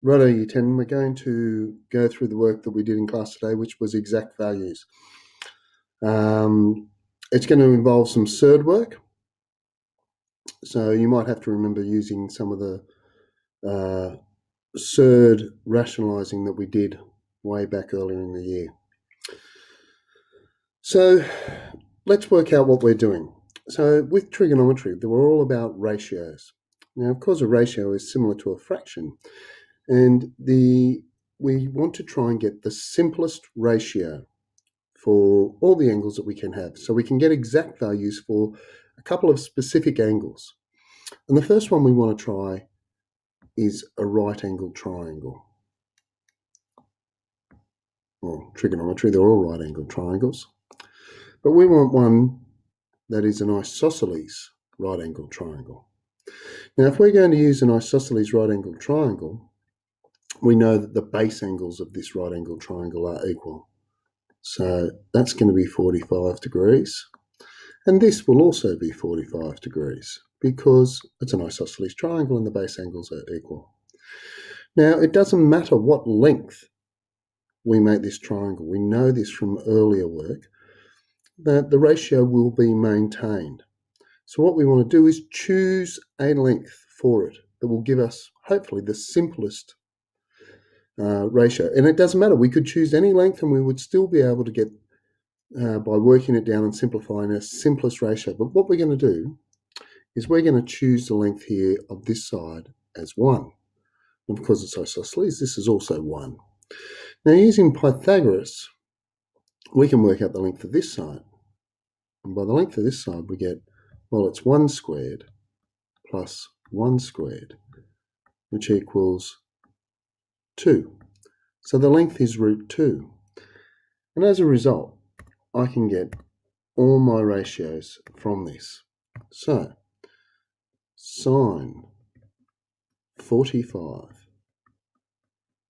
Righto, Year 10, we're going to go through the work that we did in class today, which was exact values. It's going to involve some surd work. So you might have to remember using some of the surd rationalising that we did way back earlier in the year. So let's work out what we're doing. So with trigonometry, they were all about ratios. Now, of course, a ratio is similar to a fraction. And we want to try and get the simplest ratio for all the angles that we can have. So we can get exact values for a couple of specific angles. And the first one we want to try is a right-angled triangle. Well, trigonometry, they're all right-angled triangles. But we want one that is an isosceles right-angled triangle. Now, if we're going to use an isosceles right-angled triangle, we know that the base angles of this right-angled triangle are equal. So that's going to be 45 degrees. And this will also be 45 degrees because it's an isosceles triangle and the base angles are equal. Now, it doesn't matter what length we make this triangle. We know this from earlier work that the ratio will be maintained. So what we want to do is choose a length for it that will give us, hopefully, the simplest ratio. And it doesn't matter. We could choose any length and we would still be able to get, by working it down and simplifying, a simplest ratio. But what we're going to do is we're going to choose the length here of this side as 1. And because it's isosceles, this is also 1. Now, using Pythagoras, we can work out the length of this side. And by the length of this side, we get, well, it's 1 squared plus 1 squared, which equals 2. So the length is root 2. And as a result, I can get all my ratios from this. So sine 45.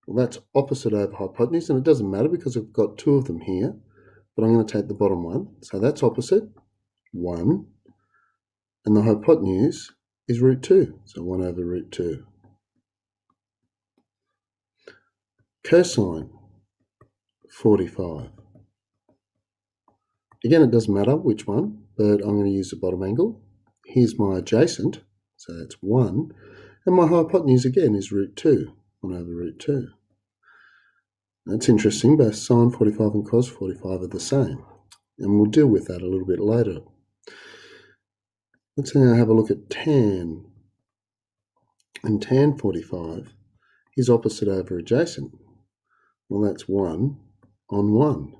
Well, that's opposite over hypotenuse, and it doesn't matter because I've got 2 of them here, but I'm going to take the bottom one. So that's opposite, 1, and the hypotenuse is root 2, so 1 over root 2. Cosine 45. Again, it doesn't matter which one, but I'm going to use the bottom angle. Here's my adjacent, so that's 1, and my hypotenuse again is root 2, 1 over root 2. That's interesting, both sine 45 and cos 45 are the same, and we'll deal with that a little bit later. Let's now have a look at tan, and tan 45 is opposite over adjacent. Well, that's 1 on 1,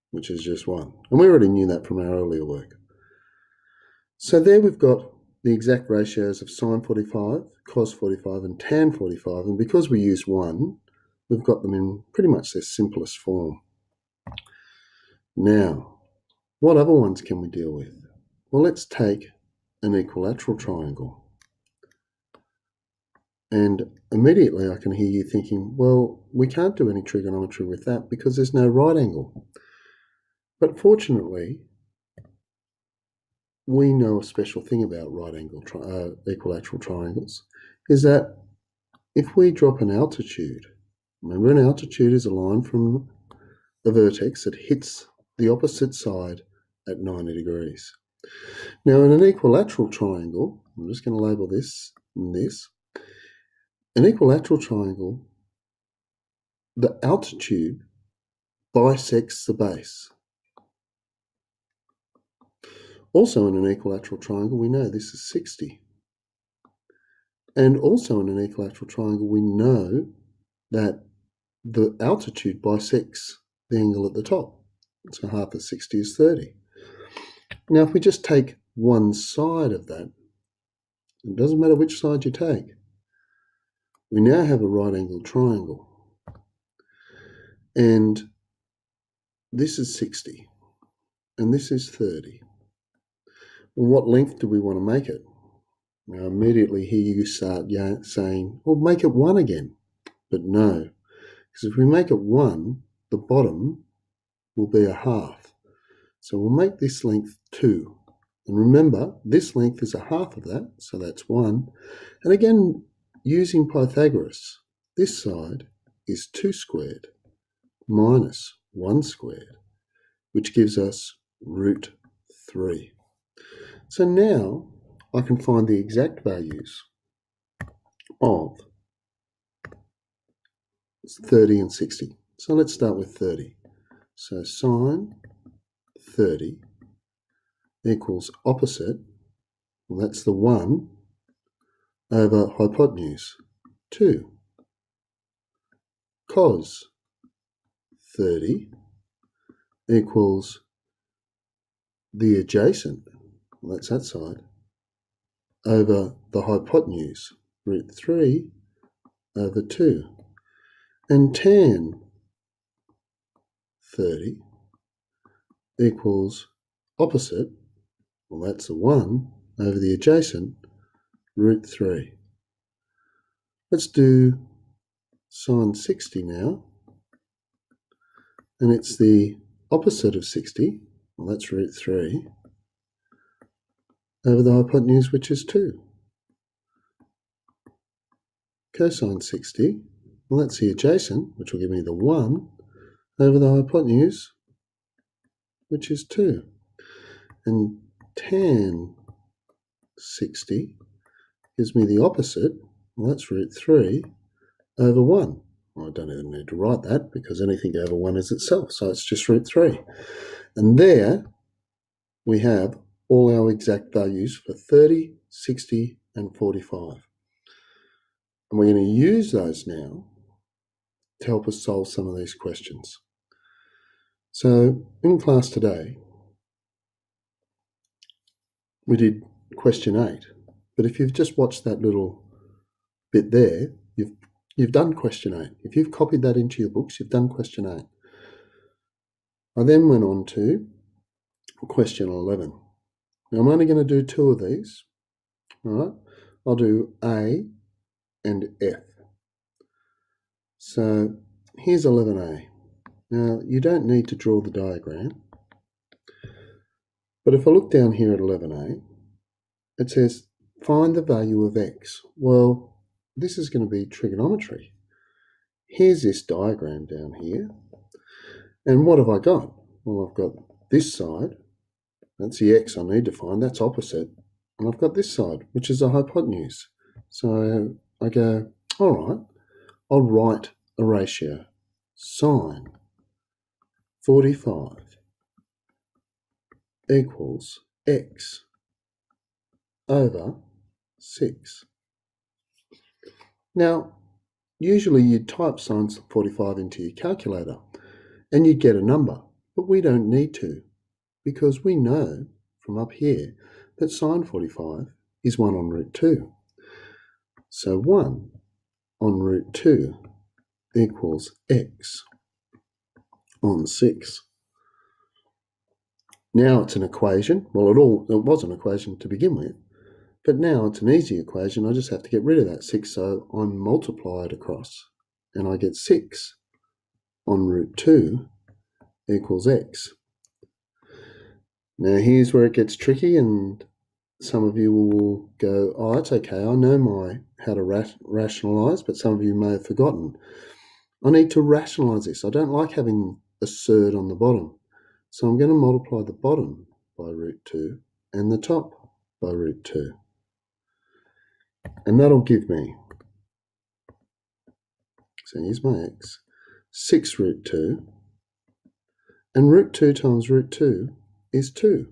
which is just 1. And we already knew that from our earlier work. So there we've got the exact ratios of sine 45, cos 45, and tan 45. And because we use 1, we've got them in pretty much their simplest form. Now, what other ones can we deal with? Well, let's take an equilateral triangle. And immediately I can hear you thinking, well, we can't do any trigonometry with that because there's no right angle. But fortunately, we know a special thing about right angle equilateral triangles, is that if we drop an altitude, remember an altitude is a line from the vertex that hits the opposite side at 90 degrees. Now in an equilateral triangle, I'm just going to label this and this, an equilateral triangle, the altitude bisects the base. Also in an equilateral triangle, we know this is 60. And also in an equilateral triangle, we know that the altitude bisects the angle at the top. So half of 60 is 30. Now, if we just take one side of that, it doesn't matter which side you take, we now have a right-angled triangle. And this is 60, and this is 30. Well, what length do we want to make it? Now, immediately here you start saying, well, make it 1 again. But no, because if we make it 1, the bottom will be a half. So we'll make this length 2. And remember, this length is a half of that, so that's 1. And again, using Pythagoras, this side is 2 squared minus 1 squared, which gives us root 3. So now I can find the exact values of 30 and 60. So let's start with 30. So sine 30 equals opposite, well, that's the 1 over hypotenuse 2. Cos 30 equals the adjacent, well, that's that side, over the hypotenuse, root 3 over 2. And tan 30 equals opposite, well, that's the 1 over the adjacent, root 3. Let's do sine 60 now, and it's the opposite of 60, well, that's root 3, over the hypotenuse, which is 2. Cosine 60, well, that's the adjacent, which will give me the 1 over the hypotenuse, which is 2. And tan 60 gives me the opposite, well, that's root 3 over 1. Well, I don't even need to write that because anything over 1 is itself, so it's just root 3. And there we have all our exact values for 30, 60, and 45. And we're going to use those now to help us solve some of these questions. So in class today, we did question 8, but if you've just watched that little bit there, you've done question 8. If you've copied that into your books, you've done question 8. I then went on to question 11. Now I'm only going to do 2 of these. All right, I'll do A and F. So here's 11A. Now you don't need to draw the diagram, but if I look down here at 11A, it says find the value of x. Well, this is going to be trigonometry. Here's this diagram down here, and what have I got? Well, I've got this side, that's the x I need to find, that's opposite, and I've got this side, which is a hypotenuse. So I go, all right, I'll write a ratio. Sine 45 equals x over 6. Now, usually you'd type sine 45 into your calculator and you'd get a number, but we don't need to because we know from up here that sine 45 is 1 on root 2. So 1 on root 2 equals x on 6. Now it's an equation. Well, it was an equation to begin with, but now it's an easy equation. I just have to get rid of that 6, so I multiply it across, and I get 6 on root 2 equals x. Now here's where it gets tricky, and some of you will go, oh, that's okay, I know how to rationalise, but some of you may have forgotten. I need to rationalise this. I don't like having a surd on the bottom. So I'm going to multiply the bottom by root 2 and the top by root 2. And that'll give me, so here's my x, 6 root 2. And root 2 times root 2 is 2.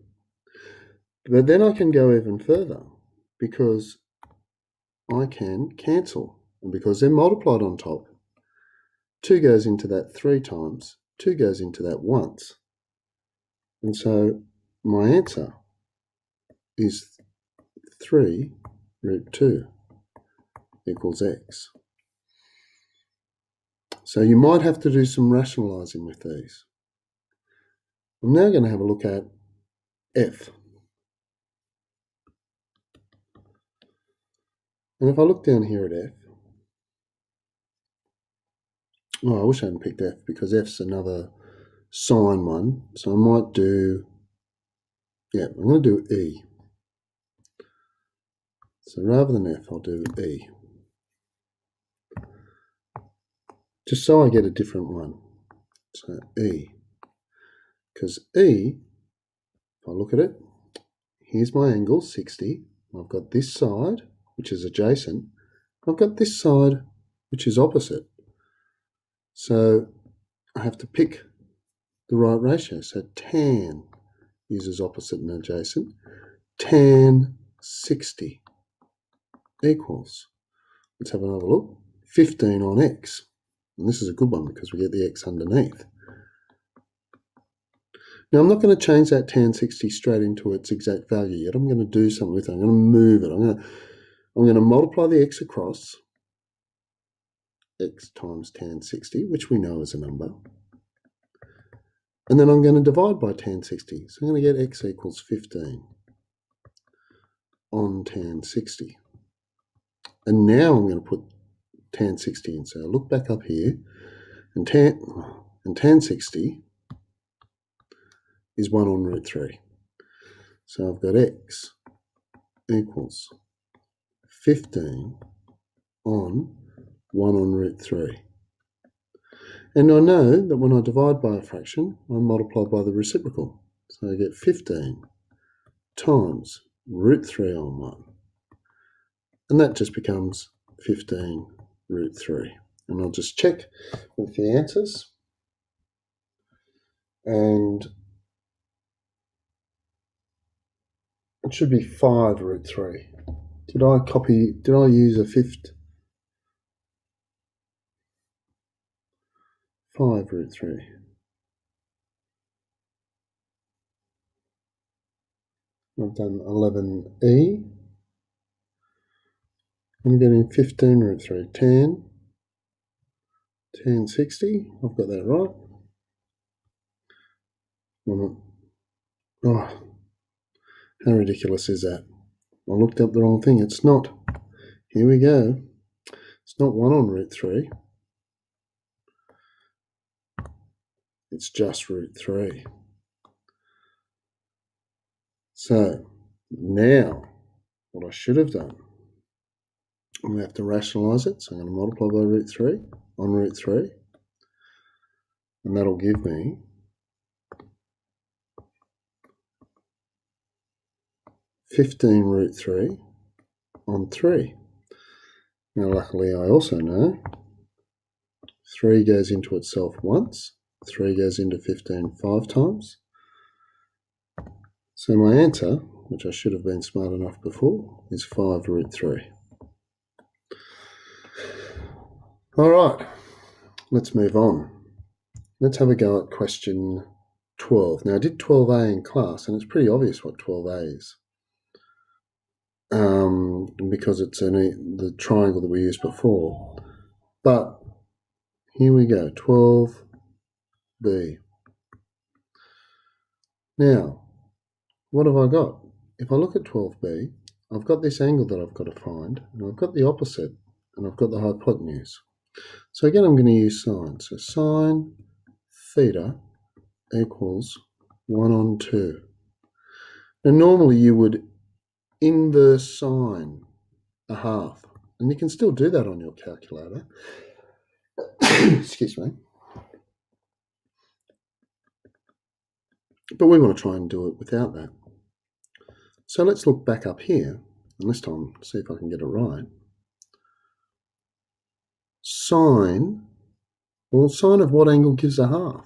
But then I can go even further because I can cancel. And because they're multiplied on top, 2 goes into that 3 times, 2 goes into that once. And so my answer is 3 root 2 equals x. So you might have to do some rationalising with these. I'm now going to have a look at f. And if I look down here at f, oh, I wish I hadn't picked f because f's another sine one. So I might do, I'm going to do e. So rather than f, I'll do e. just so I get a different one. So E, because E, if I look at it, here's my angle, 60. I've got this side, which is adjacent. I've got this side, which is opposite. So I have to pick the right ratio. So tan uses opposite and adjacent. Tan 60 equals, let's have another look, 15 on X. And this is a good one because we get the X underneath. Now I'm not going to change that tan 60 straight into its exact value yet. I'm going to do something with it. I'm going to move it. I'm going to multiply the X across, X times tan 60, which we know is a number. And then I'm going to divide by tan 60. So I'm going to get X equals 15 on tan 60. And now I'm going to put tan 60 in. So I look back up here, and tan 60 is 1 on root 3. So I've got X equals 15 on 1 on root 3. And I know that when I divide by a fraction, I multiply by the reciprocal. So I get 15 times root 3 on 1. And that just becomes 15 root 3. And I'll just check with the answers. And it should be 5 root 3. Did I use a fifth? 5 root 3. I've done 11e. I'm getting 15 root 3. Tan 60. I've got that right. Oh, how ridiculous is that? I looked up the wrong thing. It's not. Here we go. It's not 1 on root 3. It's just root 3. So now what I should have done, I'm going to have to rationalise it. So I'm going to multiply by root 3 on root 3. And that'll give me 15 root 3 on 3. Now luckily I also know 3 goes into itself once, 3 goes into 15 5 times. So my answer, which I should have been smart enough before, is 5 root 3. All right, let's move on. Let's have a go at question 12. Now I did 12a in class and it's pretty obvious what 12a is. Because it's the triangle that we used before. But here we go, 12b. Now, what have I got? If I look at 12b, I've got this angle that I've got to find, and I've got the opposite, and I've got the hypotenuse. So again, I'm going to use sine. So sine theta equals 1 on 2. Now, normally you would inverse sine a half, and you can still do that on your calculator. Excuse me. But we want to try and do it without that. So let's look back up here, and this time see if I can get it right. Sine of what angle gives a half?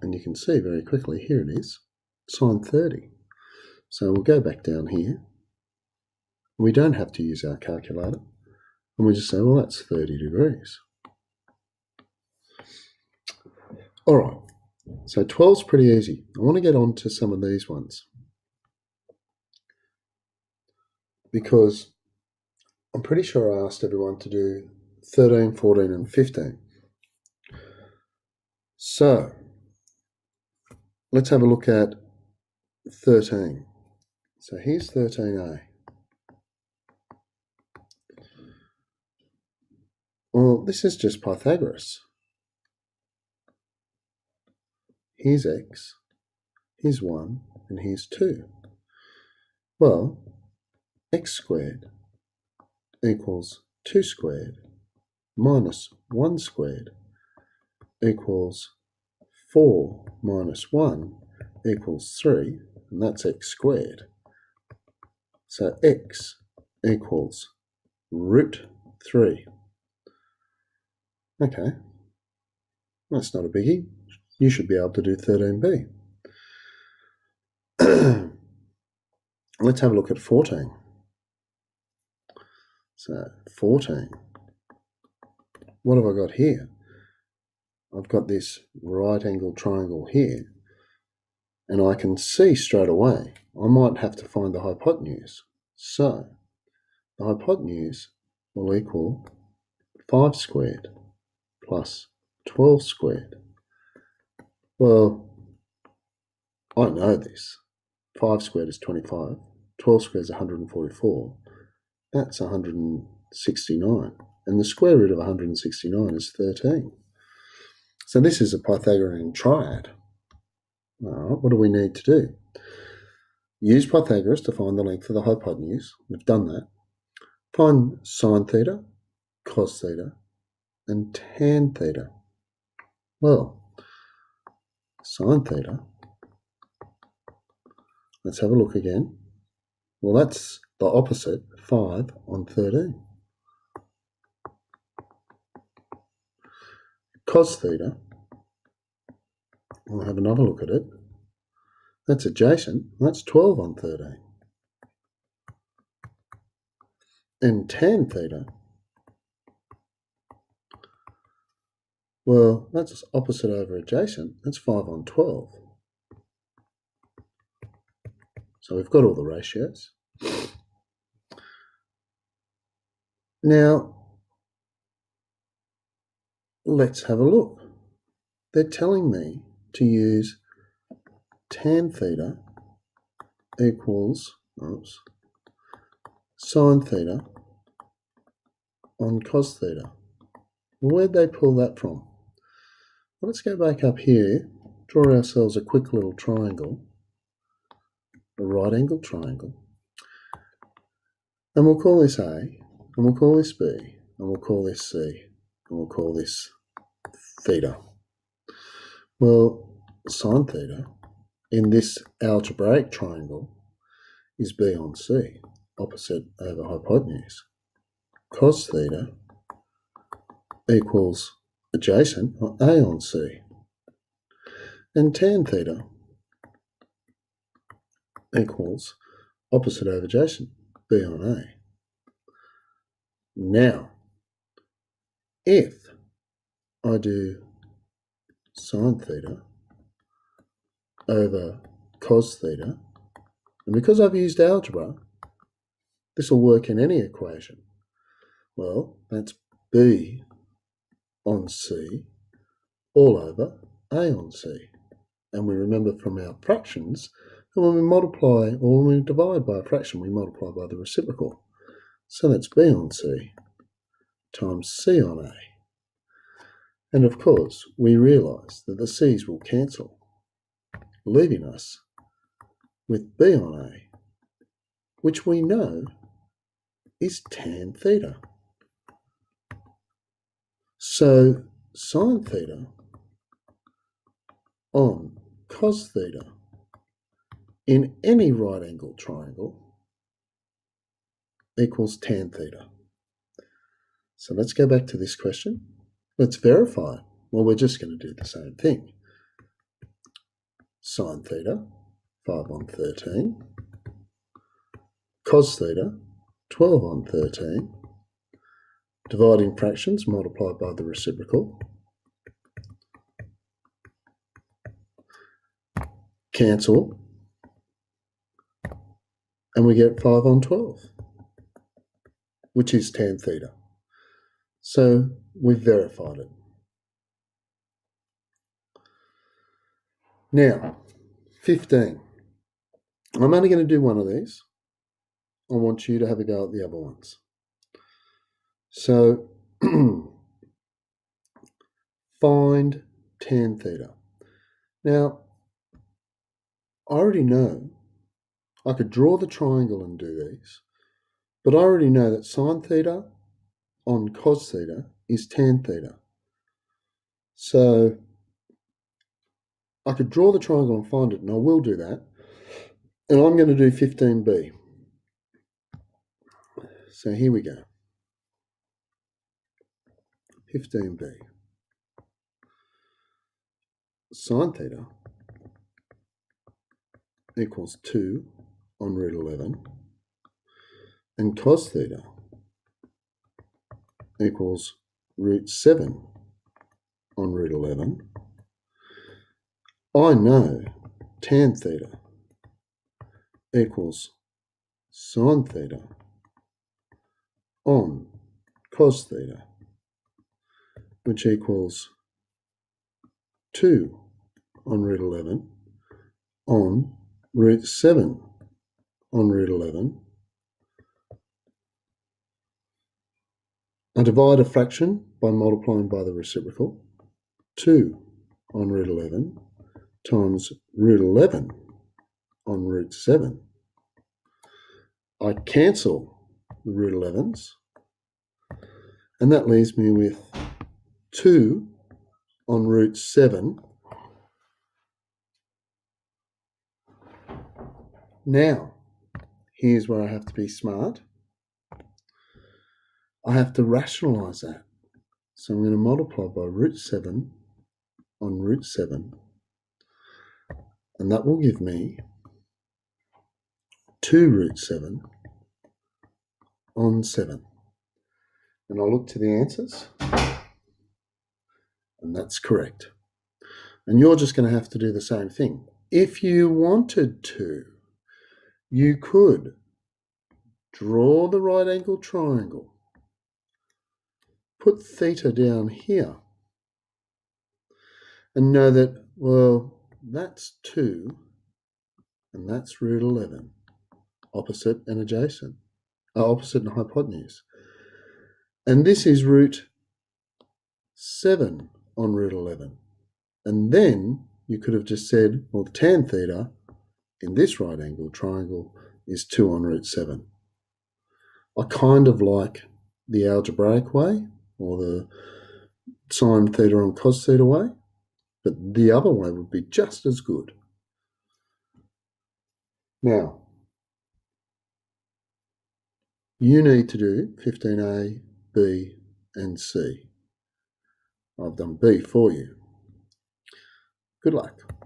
And you can see very quickly, here it is, sine 30. So we'll go back down here. We don't have to use our calculator. And we just say, well, that's 30 degrees. All right, so 12's pretty easy. I want to get on to some of these ones, because I'm pretty sure I asked everyone to do 13, 14, and 15. So let's have a look at 13. So here's 13a. Well, this is just Pythagoras. Here's x, here's 1, and here's 2. Well, x squared equals 2 squared minus 1 squared equals 4 minus 1 equals 3, and that's x squared. So x equals root 3. Okay, that's not a biggie. You should be able to do 13b. Let's have a look at 14. So 14. What have I got here? I've got this right angled triangle here, and I can see straight away I might have to find the hypotenuse. So the hypotenuse will equal 5 squared plus 12 squared. Well, I know this. 5 squared is 25. 12 squared is 144. That's 169. And the square root of 169 is 13. So this is a Pythagorean triad. All right, what do we need to do? Use Pythagoras to find the length of the hypotenuse. We've done that. Find sine theta, cos theta, and tan theta. Well, sine theta, let's have a look again. Well, that's the opposite, 5 on 13. Cos theta, we'll have another look at it. That's adjacent, that's 12 on 13. And tan theta, well, that's opposite over adjacent, that's 5 on 12. So we've got all the ratios. Now, let's have a look. They're telling me to use tan theta equals sine theta on cos theta. Where'd they pull that from? Well, let's go back up here, draw ourselves a quick little triangle, a right angled triangle, and we'll call this A, and we'll call this B, and we'll call this C, and we'll call this theta. Well, sine theta in this algebraic triangle is B on C, opposite over hypotenuse. Cos theta equals adjacent, or A on C. And tan theta equals opposite over adjacent, B on A. Now, if I do sine theta over cos theta, and because I've used algebra, this will work in any equation. Well, that's B on C all over A on C. And we remember from our fractions that when we multiply or when we divide by a fraction, we multiply by the reciprocal. So that's B on C times C on A. And of course, we realise that the C's will cancel, leaving us with B on A, which we know is tan theta. So sine theta on cos theta in any right angled triangle equals tan theta. So let's go back to this question. Let's verify. Well, we're just going to do the same thing. Sine theta, 5 on 13. Cos theta, 12 on 13. Dividing fractions multiplied by the reciprocal. Cancel. And we get 5 on 12, which is tan theta. So we've verified it. Now, 15. I'm only going to do one of these. I want you to have a go at the other ones. So, find tan theta. Now, I already know I could draw the triangle and do these, but I already know that sine theta on cos theta is tan theta. So I could draw the triangle and find it, and I will do that. And I'm going to do 15b. So here we go. 15b. Sine theta equals 2 on root 11. And cos theta equals root 7 on root 11. I know tan theta equals sine theta on cos theta, which equals 2 on root 11 on root 7 on root 11. I divide a fraction by multiplying by the reciprocal. 2 on root 11 times root 11 on root 7. I cancel the root 11s, and that leaves me with 2 on root 7. Now, here's where I have to be smart. I have to rationalise that. So I'm going to multiply by root 7 on root 7, and that will give me 2 root 7 on 7. And I'll look to the answers, and that's correct. And you're just going to have to do the same thing. If you wanted to, you could draw the right angle triangle, put theta down here, and know that, well, that's 2 and that's root 11, opposite and adjacent, opposite and hypotenuse. And this is root 7 on root 11. And then you could have just said, well, tan theta in this right angle triangle is 2 on root 7. I kind of like the algebraic way, or the sine theta on cos theta way, but the other way would be just as good. Now, you need to do 15a, b, and c. I've done b for you. Good luck.